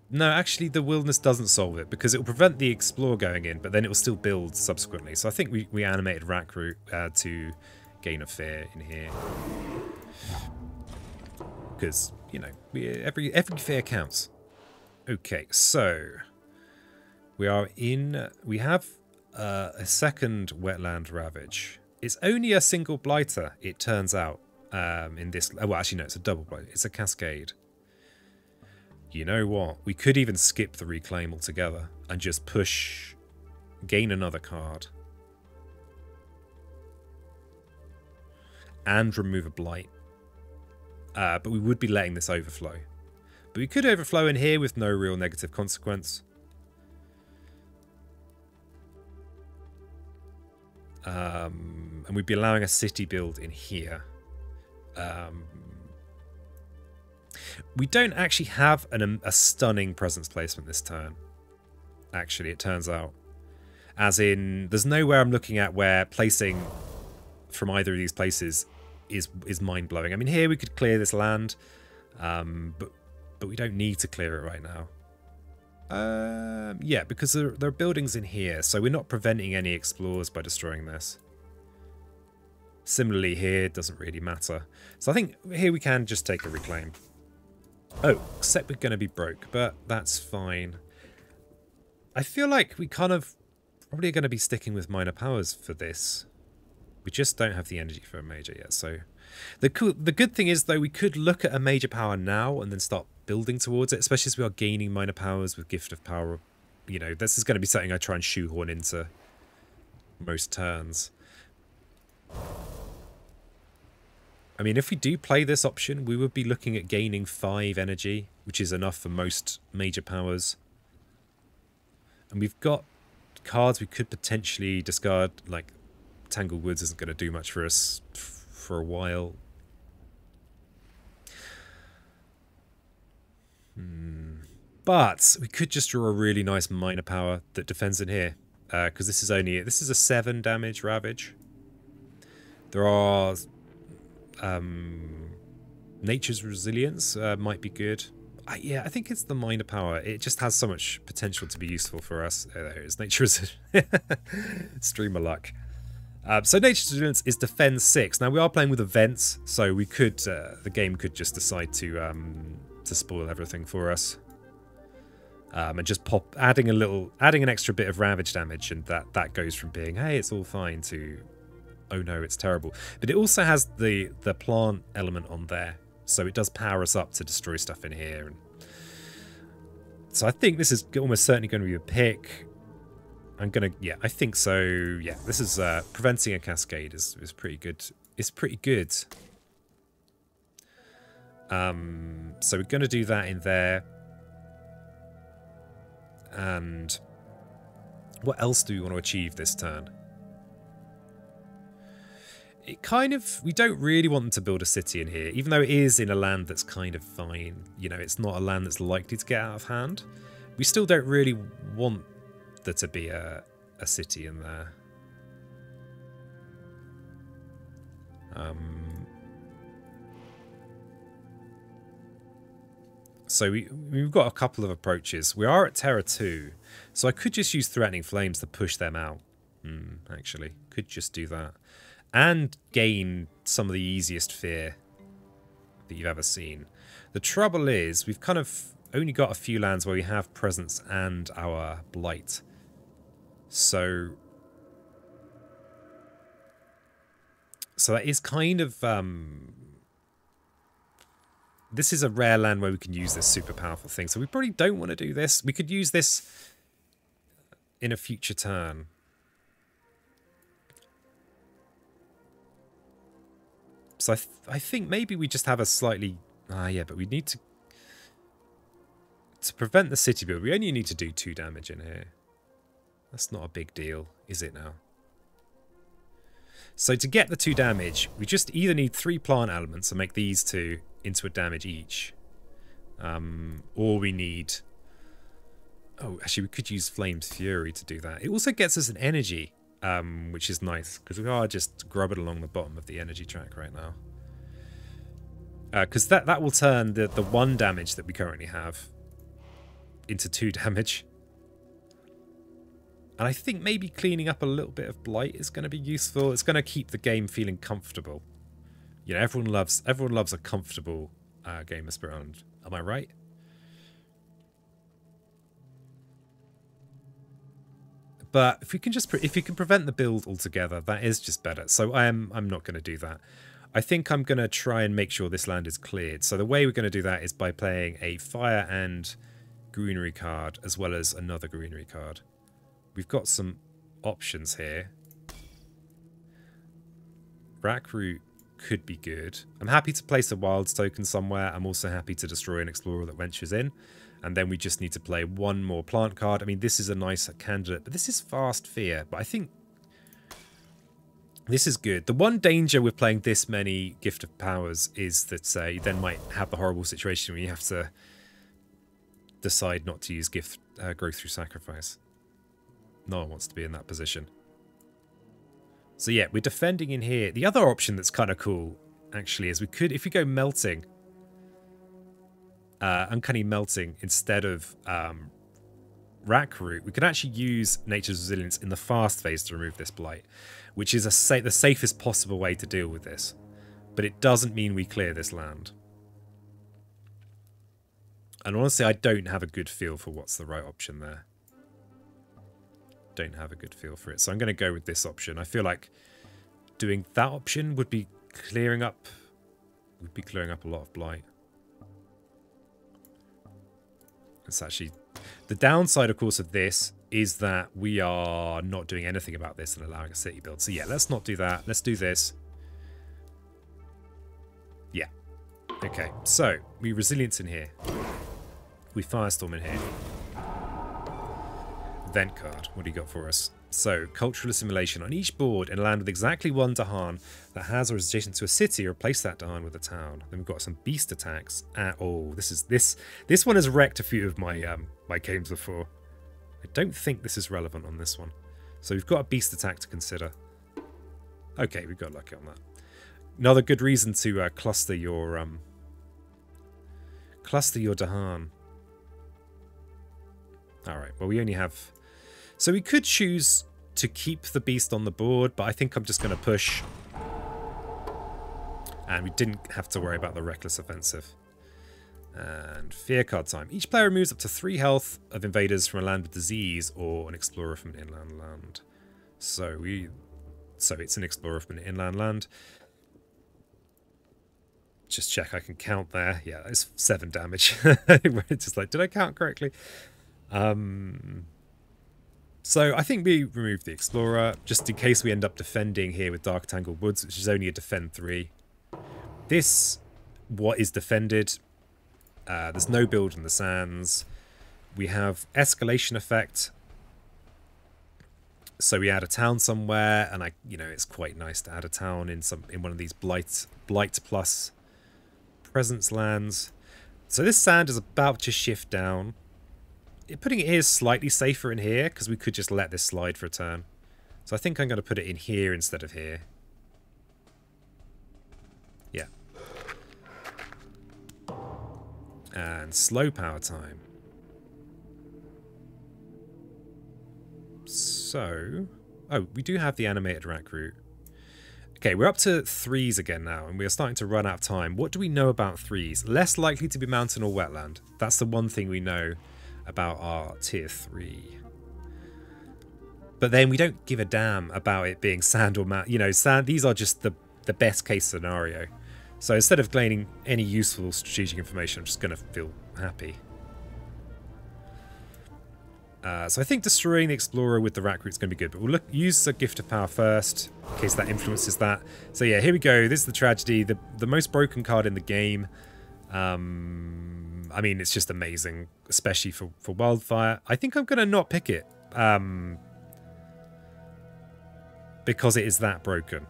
No, actually the wilderness doesn't solve it, because it will prevent the explore going in, but then it will still build subsequently. So I think we animated Rack Root to gain a fear in here. Because, you know, every fear counts. Okay, so... We have a second Wetland Ravage. It's only a single blighter, it turns out. In this, well, actually no, it's a double blight. It's a cascade. You know what? We could even skip the reclaim altogether and just gain another card, and remove a blight. But we would be letting this overflow. But we could overflow in here with no real negative consequence. And we'd be allowing a city build in here. We don't actually have a stunning presence placement this turn. Actually, it turns out. As in, there's nowhere I'm looking at where placing from either of these places is mind-blowing. I mean, here we could clear this land, but we don't need to clear it right now. Yeah, because there are buildings in here, so we're not preventing any explorers by destroying this. Similarly here, it doesn't really matter. So I think here we can just take a reclaim. Oh, except we're going to be broke, but that's fine. I feel like we kind of probably are going to be sticking with minor powers for this. We just don't have the energy for a major yet, so... The good thing is, though, we could look at a major power now and then start building towards it, especially as we are gaining minor powers with Gift of Power. You know, this is going to be something I try and shoehorn into most turns. I mean, if we do play this option, we would be looking at gaining 5 energy, which is enough for most major powers. And we've got cards we could potentially discard, like Tangled Woods isn't going to do much for us for a while. But we could just draw a really nice minor power that defends in here, because this is a 7 damage Ravage. There are Nature's Resilience might be good. Yeah, I think it's the minor power. It just has so much potential to be useful for us. There it is. Nature is stream of luck. So Nature's Resilience is Defend 6. Now we are playing with events, so we could the game could just decide to spoil everything for us, and just adding an extra bit of ravage damage, and that goes from being hey it's all fine to oh no it's terrible. But it also has the plant element on there, so it does power us up to destroy stuff in here. And so I think this is almost certainly going to be a pick. Yeah, I think so. Yeah, this is preventing a cascade is pretty good. It's pretty good. So we're going to do that in there. And what else do we want to achieve this turn? We don't really want them to build a city in here, even though it is in a land that's kind of fine. You know, it's not a land that's likely to get out of hand. We still don't really want there to be a city in there. So we've got a couple of approaches. We are at Terra 2, so I could just use Threatening Flames to push them out. Actually, could just do that. And gain some of the easiest fear that you've ever seen. The trouble is, we've kind of only got a few lands where we have Presence and our Blight. So that is kind of... this is a rare land where we can use this super powerful thing. So we probably don't want to do this. We could use this in a future turn. So I think maybe we just have a slightly... yeah, but we need to prevent the city build. We only need to do 2 damage in here. That's not a big deal, is it now? So to get the 2 damage, we just either need 3 plant elements and make these 2 into a damage each. Or we need... Oh, actually, we could use Flame's Fury to do that. It also gets us an energy, which is nice, because we are just grubbing along the bottom of the energy track right now. Because that will turn the 1 damage that we currently have into 2 damage. And I think maybe cleaning up a little bit of Blight is going to be useful. It's going to keep the game feeling comfortable. You know, everyone loves a comfortable game of Bri'ain. Am I right? But if you can prevent the build altogether, that is just better. So I'm not going to do that. I think I'm going to try and make sure this land is cleared. So the way we're going to do that is by playing a fire and greenery card as well as another greenery card. We've got some options here. Rackroot could be good. I'm happy to place a wilds token somewhere. I'm also happy to destroy an explorer that ventures in. And then we just need to play 1 more plant card. I mean, this is a nice candidate, but this is fast fear. But I think this is good. The one danger with playing this many Gift of Powers is that you then might have the horrible situation where you have to decide not to use growth through sacrifice. No one wants to be in that position. So yeah, we're defending in here. The other option that's kind of cool, actually, is we could, if we go melting, Uncanny Melting instead of Rackroot, we could actually use Nature's Resilience in the fast phase to remove this Blight, which is the safest possible way to deal with this. But it doesn't mean we clear this land. And honestly, I don't have a good feel for what's the right option there. Don't have a good feel for it. So I'm going to go with this option. I feel like doing that option would be clearing up a lot of Blight. It's actually the downside, of course, of this is that we are not doing anything about this and allowing a city build. So yeah, let's not do that. Let's do this. Yeah. Okay, so we Resilience in here. We Firestorm in here. Event card. What do you got for us? So, Cultural Assimilation. On each board in a land with exactly 1 Dahan that has or is adjacent to a city, replace that Dahan with a town. Then we've got some beast attacks. Oh, this one has wrecked a few of my my games before. I don't think this is relevant on this one. So we've got a beast attack to consider. Okay, we've got lucky on that. Another good reason to cluster your cluster your Dahan. Alright, well we only have... So we could choose to keep the beast on the board, but I think I'm just going to push. And we didn't have to worry about the reckless offensive. And fear card time. Each player removes up to 3 health of invaders from a land with disease or an explorer from an inland land. So it's an explorer from an inland land. Just check I can count there. Yeah, it's 7 damage. It's just like, did I count correctly? So I think we remove the explorer just in case we end up defending here with Dark Tangled Woods, which is only a defend 3. This, what is defended? There's no build in the sands. We have escalation effect. So we add a town somewhere, and it's quite nice to add a town in one of these blight plus presence lands. So this sand is about to shift down. Putting it here is slightly safer in here because we could just let this slide for a turn. So I think I'm going to put it in here instead of here. Yeah. And slow power time. So, oh, we do have the animated rack route. Okay, we're up to 3s again now, and we're starting to run out of time. What do we know about 3s? Less likely to be mountain or wetland. That's the one thing we know about our tier 3. But then we don't give a damn about it being sand or mountain. Sand. These are just the best case scenario. So instead of gaining any useful strategic information, I'm just going to feel happy. So I think destroying the Explorer with the rack route is going to be good. But we'll use a Gift of Power first, in case that influences that. So yeah, here we go. This is the tragedy. The most broken card in the game. I mean, it's just amazing, especially for Wildfire. I think I'm going to not pick it. Because it is that broken.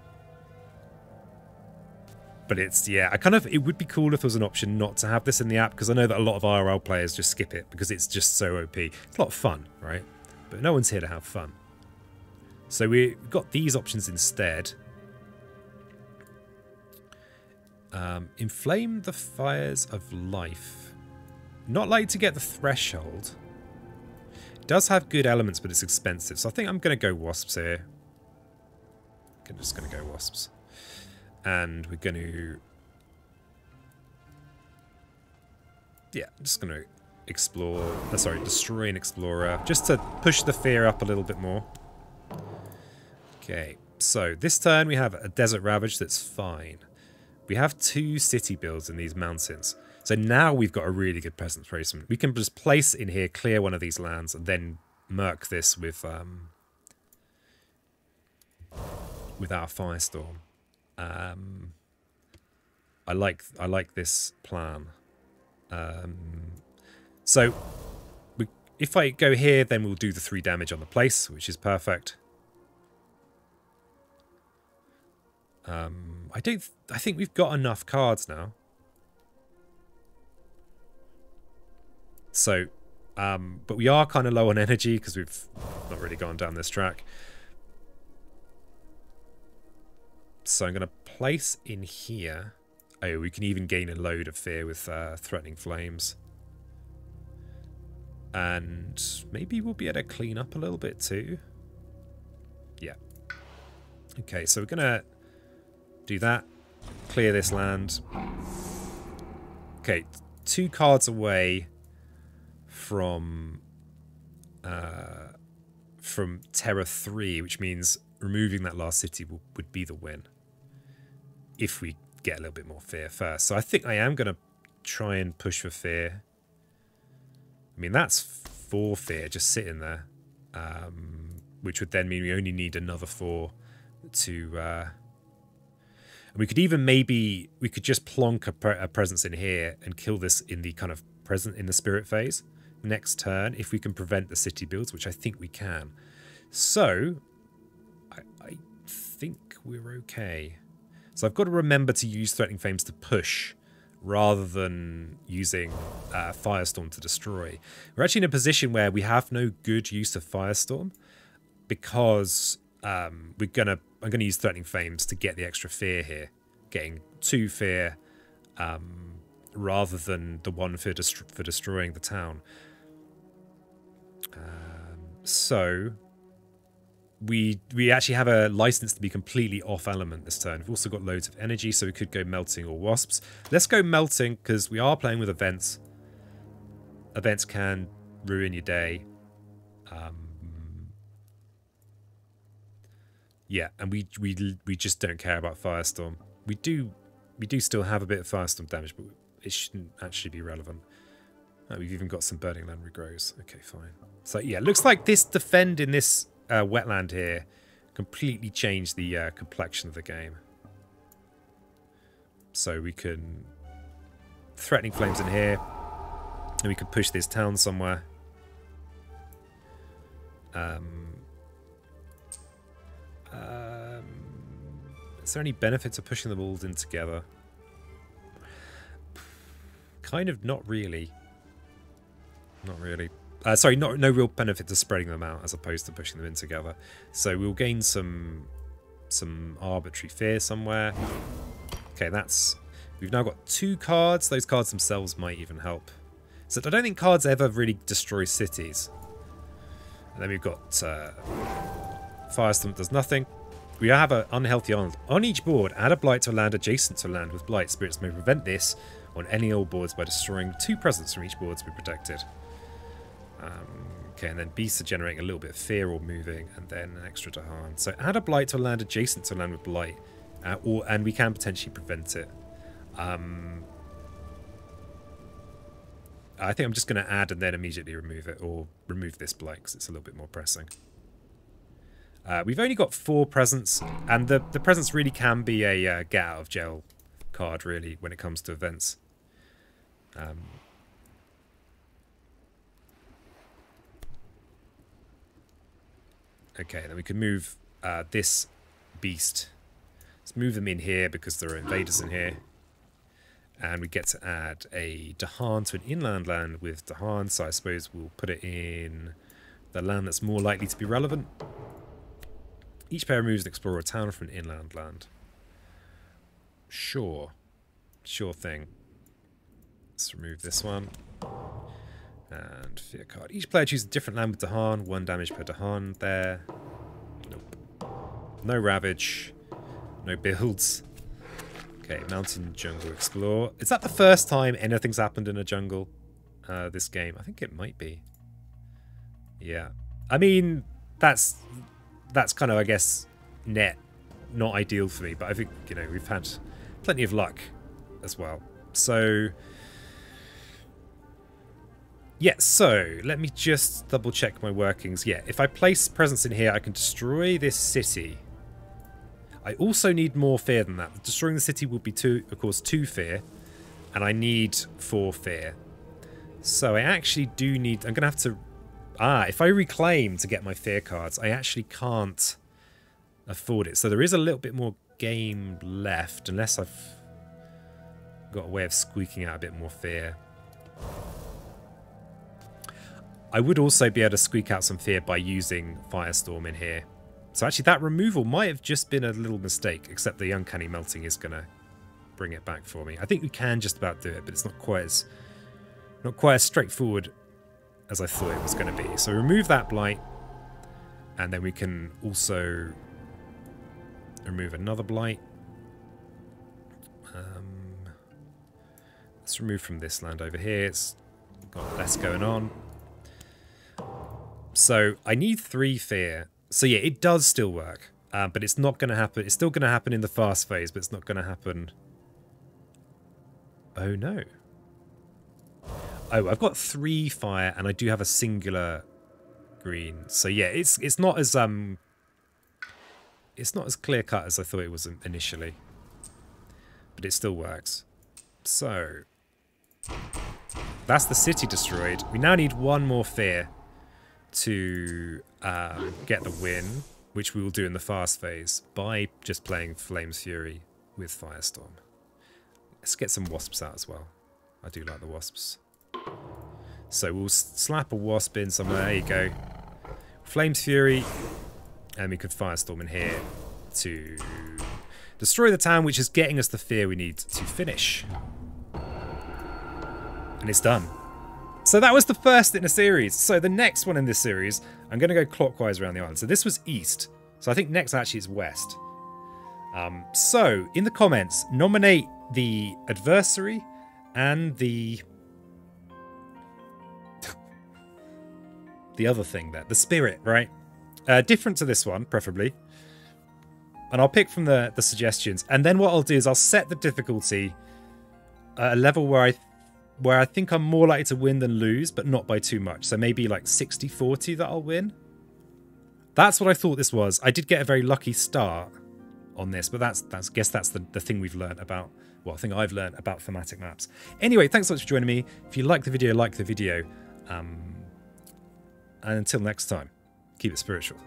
But it's, yeah, it would be cool if there was an option not to have this in the app, because I know that a lot of IRL players just skip it because it's just so OP. It's a lot of fun, right? But no one's here to have fun. So we've got these options instead. Inflame the fires of life. Not likely to get the threshold. It does have good elements, but it's expensive. So I think I'm going to go wasps here. I'm just going to go wasps. And we're going to... Yeah, I'm just going to explore... destroy an explorer. Just to push the fear up a little bit more. Okay, so this turn we have a Desert Ravage that's fine. We have 2 city builds in these mountains. So now we've got a really good presence placement. We can just place in here, clear one of these lands, and then murk this with our Firestorm. I like this plan. So if I go here, then we'll do the 3 damage on the place, which is perfect. I think we've got enough cards now. So, but we are kind of low on energy because we've not really gone down this track. So I'm going to place in here. Oh, we can even gain a load of fear with threatening flames. And maybe we'll be able to clean up a little bit too. Yeah. Okay, so we're going to do that. Clear this land. Okay, 2 cards away from Terra 3, which means removing that last city would be the win. If we get a little bit more fear first. So I think I am going to try and push for fear. I mean, that's 4 fear just sitting there. Which would then mean we only need another 4 to... we could even we could just plonk a presence in here and kill this in the kind of in the spirit phase next turn if we can prevent the city builds, which I think we can. So I think we're okay. So I've got to remember to use Threatening Flames to push rather than using Firestorm to destroy. We're actually in a position where we have no good use of Firestorm because I'm gonna use Threatening Flames to get the extra fear here, getting 2 fear rather than the one for destroying the town. So we actually have a license to be completely off element this turn. We've also got loads of energy, so we could go melting or wasps. Let's go melting, because we are playing with events. Events can ruin your day. Yeah, and we just don't care about Firestorm. We do still have a bit of Firestorm damage, but it shouldn't actually be relevant. Oh, we've even got some burning land regrows. Okay, fine. So yeah, it looks like this defend in this wetland here completely changed the complexion of the game. So we can threatening flames in here, and we can push this town somewhere. Is there any benefit to pushing them all in together? Kind of not really. Not really. Sorry, no real benefit to spreading them out as opposed to pushing them in together. So we'll gain some arbitrary fear somewhere. Okay, that's... We've now got 2 cards. Those cards themselves might even help. So I don't think cards ever really destroy cities. And then we've got Firestorm that does nothing. We have an unhealthy island. On each board, add a blight to a land adjacent to a land with blight. Spirits may prevent this on any old boards by destroying 2 presents from each board to be protected. Okay, and then beasts are generating a little bit of fear or moving, and then an extra Dahan. So add a blight to a land adjacent to a land with blight, and we can potentially prevent it. I think I'm just going to add and then immediately remove it, or remove this blight because it's a little bit more pressing. We've only got 4 presents, and the presents really can be a get out of jail card, really, when it comes to events. Okay, then we can move this beast. Let's move them in here because there are invaders in here. And we get to add a Dahan to an inland land with Dahan, so I suppose we'll put it in the land that's more likely to be relevant. Each player moves an explorer a town from an inland land. Sure. Sure thing. Let's remove this one. And fear card. Each player chooses a different land with Dahan. 1 damage per Dahan there. Nope. No ravage. No builds. Okay, mountain jungle explore. Is that the first time anything's happened in a jungle this game? I think it might be. Yeah. I mean, that's kind of, I guess, not ideal for me, but I think, you know, we've had plenty of luck as well. So yeah, so let me just double check my workings. Yeah, if I place presents in here, I can destroy this city. I also need more fear than that. Destroying the city would be, of course, 2 fear, and I need 4 fear. So I actually do need... I'm going to have to... if I reclaim to get my fear cards, I actually can't afford it. So there is a little bit more game left, unless I've got a way of squeaking out a bit more fear. I would also be able to squeak out some fear by using Firestorm in here. So actually that removal might have just been a little mistake, except the uncanny melting is going to bring it back for me. I think we can just about do it, but it's not quite as straightforward as I thought it was going to be. So remove that blight, and then we can also remove another blight. Let's remove from this land over here. It's got less going on. So I need 3 fear. So yeah, it does still work, but it's not going to happen. It's still going to happen in the fast phase, but it's not going to happen. Oh no. Oh, I've got 3 fire, and I do have a singular green. So yeah, it's not as clear cut as I thought it was initially, but it still works. So that's the city destroyed. We now need 1 more fear to get the win, which we will do in the fast phase by just playing Flame's Fury with Firestorm. Let's get some wasps out as well. I do like the wasps. So we'll slap a wasp in somewhere. There you go. Flame's Fury, and we could Firestorm in here to destroy the town, which is getting us the fear we need to finish. And it's done. So that was the first in a series. So the next one in this series, I'm going to go clockwise around the island. So this was east. So I think next actually is west. So in the comments, nominate the adversary and the other thing there, the spirit, right? Different to this one, preferably. And I'll pick from the suggestions. And then what I'll do is I'll set the difficulty at a level where I think I'm more likely to win than lose, but not by too much. So maybe like 60-40 that I'll win. That's what I thought this was. I did get a very lucky start on this, but that's I guess that's the thing we've learned about, well, I think I've learned about thematic maps. Anyway, thanks so much for joining me. If you like the video, like the video. And until next time, keep it spiritual.